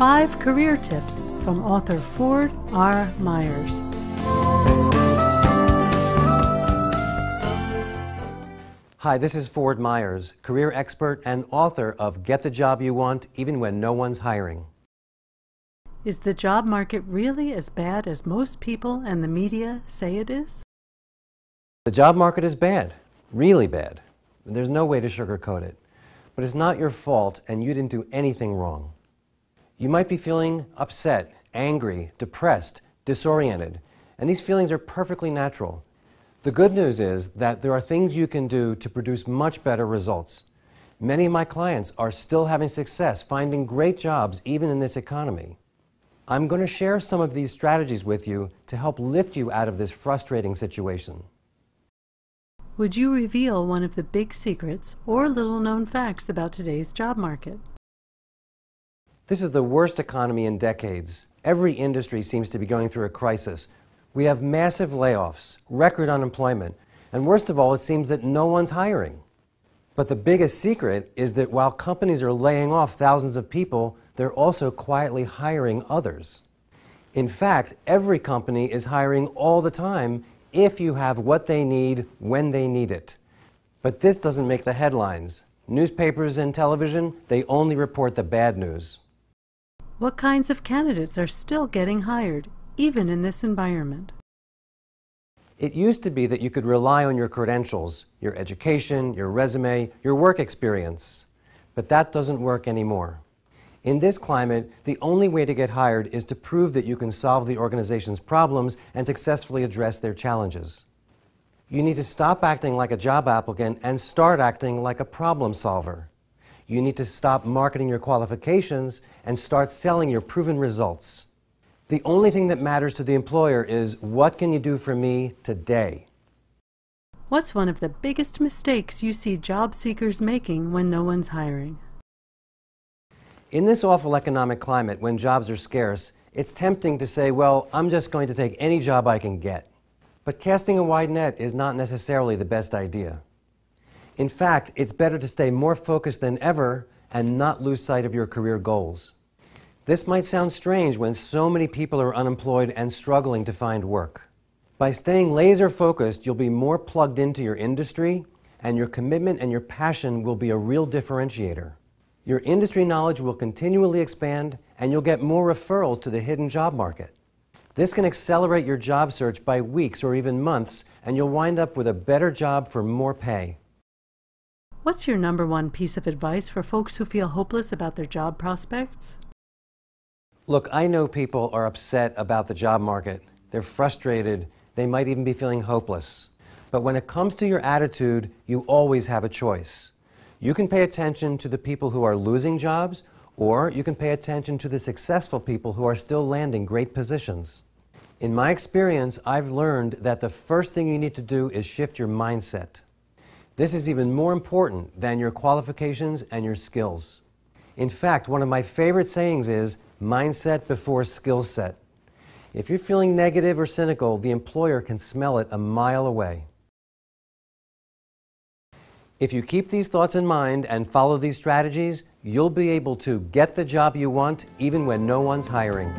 5 career tips from author Ford R. Myers. Hi, this is Ford Myers, career expert and author of Get the Job You Want Even When No One's Hiring. Is the job market really as bad as most people and the media say it is? The job market is bad, really bad. There's no way to sugarcoat it. But it's not your fault and you didn't do anything wrong. You might be feeling upset, angry, depressed, disoriented, and these feelings are perfectly natural. The good news is that there are things you can do to produce much better results. Many of my clients are still having success finding great jobs even in this economy. I'm going to share some of these strategies with you to help lift you out of this frustrating situation. Would you reveal one of the big secrets or little-known facts about today's job market? This is the worst economy in decades. Every industry seems to be going through a crisis. We have massive layoffs, record unemployment, and worst of all, it seems that no one's hiring. But the biggest secret is that while companies are laying off thousands of people, they're also quietly hiring others. In fact, every company is hiring all the time if you have what they need when they need it. But this doesn't make the headlines. Newspapers and television, they only report the bad news. What kinds of candidates are still getting hired, even in this environment? It used to be that you could rely on your credentials, your education, your resume, your work experience. But that doesn't work anymore. In this climate, the only way to get hired is to prove that you can solve the organization's problems and successfully address their challenges. You need to stop acting like a job applicant and start acting like a problem solver. You need to stop marketing your qualifications and start selling your proven results. The only thing that matters to the employer is, what can you do for me today? What's one of the biggest mistakes you see job seekers making when no one's hiring? In this awful economic climate, when jobs are scarce, it's tempting to say, well, I'm just going to take any job I can get. But casting a wide net is not necessarily the best idea. In fact, it's better to stay more focused than ever and not lose sight of your career goals. This might sound strange when so many people are unemployed and struggling to find work. By staying laser focused, you'll be more plugged into your industry, and your commitment and your passion will be a real differentiator. Your industry knowledge will continually expand, and you'll get more referrals to the hidden job market. This can accelerate your job search by weeks or even months, and you'll wind up with a better job for more pay. What's your #1 piece of advice for folks who feel hopeless about their job prospects? Look, I know people are upset about the job market. They're frustrated. They might even be feeling hopeless. But when it comes to your attitude, you always have a choice. You can pay attention to the people who are losing jobs, or you can pay attention to the successful people who are still landing great positions. In my experience, I've learned that the first thing you need to do is shift your mindset. This is even more important than your qualifications and your skills. In fact, one of my favorite sayings is, mindset before skill set. If you're feeling negative or cynical, the employer can smell it a mile away. If you keep these thoughts in mind and follow these strategies, you'll be able to get the job you want even when no one's hiring.